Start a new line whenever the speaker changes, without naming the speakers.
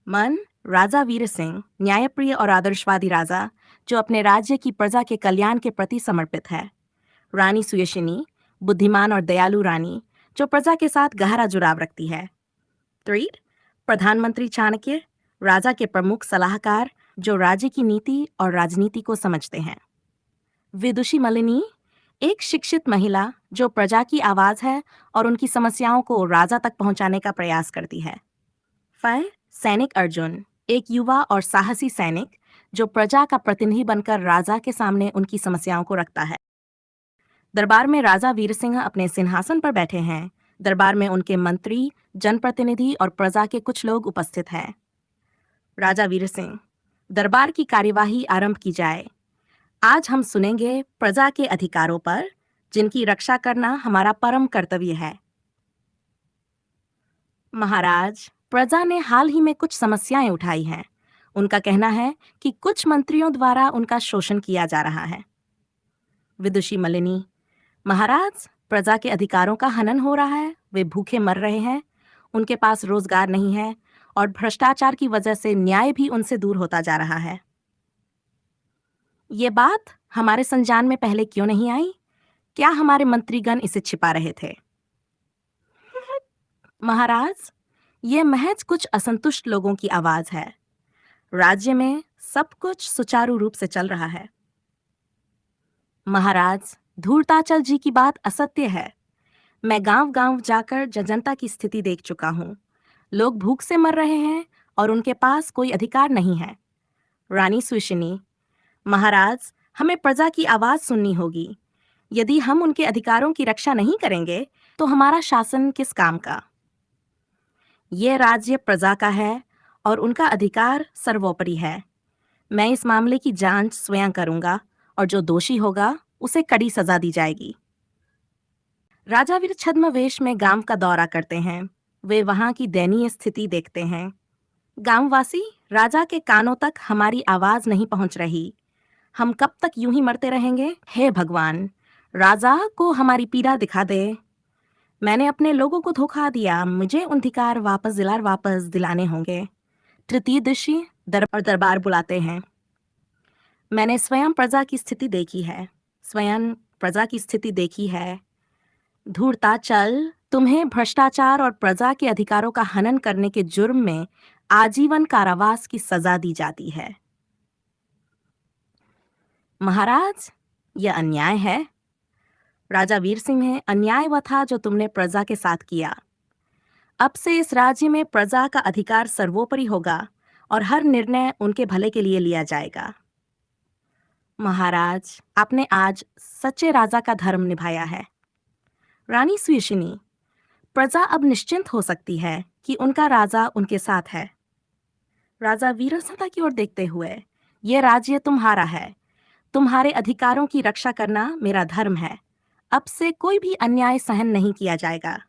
मन राजा वीर सिंह, न्यायप्रिय और आदर्शवादी राजा जो अपने राज्य की प्रजा के कल्याण के प्रति समर्पित है। रानी सुयशिनी, बुद्धिमान और दयालु रानी जो प्रजा के साथ गहरा जुड़ाव रखती है। 3. प्रधानमंत्री चाणक्य, राजा के प्रमुख सलाहकार जो राज्य की नीति और राजनीति को समझते हैं। विदुषी मलिनी, एक शिक्षित महिला जो प्रजा की आवाज है और उनकी समस्याओं को राजा तक पहुंचाने का प्रयास करती है। 5. सैनिक अर्जुन, एक युवा और साहसी सैनिक जो प्रजा का प्रतिनिधि बनकर राजा के सामने उनकी समस्याओं को रखता है। दरबार में राजा वीर सिंह अपने सिंहासन पर बैठे हैं। दरबार में उनके मंत्री, जनप्रतिनिधि और प्रजा के कुछ लोग उपस्थित हैं। राजा वीर सिंह, दरबार की कार्यवाही आरंभ की जाए। आज हम सुनेंगे प्रजा के अधिकारों पर, जिनकी रक्षा करना हमारा परम कर्तव्य है। महाराज, प्रजा ने हाल ही में कुछ समस्याएं उठाई हैं। उनका कहना है कि कुछ मंत्रियों द्वारा उनका शोषण किया जा रहा है। विदुषी मलिनी, महाराज, प्रजा के अधिकारों का हनन हो रहा है। वे भूखे मर रहे हैं, उनके पास रोजगार नहीं है और भ्रष्टाचार की वजह से न्याय भी उनसे दूर होता जा रहा है। ये बात हमारे संज्ञान में पहले क्यों नहीं आई? क्या हमारे मंत्रीगण इसे छिपा रहे थे? महाराज, ये महज कुछ असंतुष्ट लोगों की आवाज है। राज्य में सब कुछ सुचारू रूप से चल रहा है। महाराज, धूर्ताचल जी की बात असत्य है। मैं गांव-गांव जाकर जनता की स्थिति देख चुका हूँ। लोग भूख से मर रहे हैं और उनके पास कोई अधिकार नहीं है। रानी सुशिनी, महाराज, हमें प्रजा की आवाज सुननी होगी। यदि हम उनके अधिकारों की रक्षा नहीं करेंगे, तो हमारा शासन किस काम का? ये राज्य प्रजा का है और उनका अधिकार सर्वोपरि है। मैं इस मामले की जांच स्वयं करूंगा और जो दोषी होगा उसे कड़ी सजा दी जाएगी। राजा वीर छद्मवेश में गांव का दौरा करते हैं। वे वहां की दयनीय स्थिति देखते हैं। गांववासी, राजा के कानों तक हमारी आवाज नहीं पहुंच रही। हम कब तक यूं ही मरते रहेंगे? हे भगवान, राजा को हमारी पीड़ा दिखा दे। मैंने अपने लोगों को धोखा दिया। मुझे उन अधिकार वापस दिलाने होंगे। तृतीयदर्शी दरबार बुलाते हैं। मैंने स्वयं प्रजा की स्थिति देखी है। धूर्ताचल, तुम्हें भ्रष्टाचार और प्रजा के अधिकारों का हनन करने के जुर्म में आजीवन कारावास की सजा दी जाती है। महाराज, यह अन्याय है। राजा वीर सिंह, अन्याय वह था जो तुमने प्रजा के साथ किया। अब से इस राज्य में प्रजा का अधिकार सर्वोपरि होगा और हर निर्णय उनके भले के लिए लिया जाएगा। महाराज, आपने आज सच्चे राजा का धर्म निभाया है। रानी सुयशिनी, प्रजा अब निश्चिंत हो सकती है कि उनका राजा उनके साथ है। राजा वीरसता की ओर देखते हुए, यह राज्य तुम्हारा है। तुम्हारे अधिकारों की रक्षा करना मेरा धर्म है। अब से कोई भी अन्याय सहन नहीं किया जाएगा।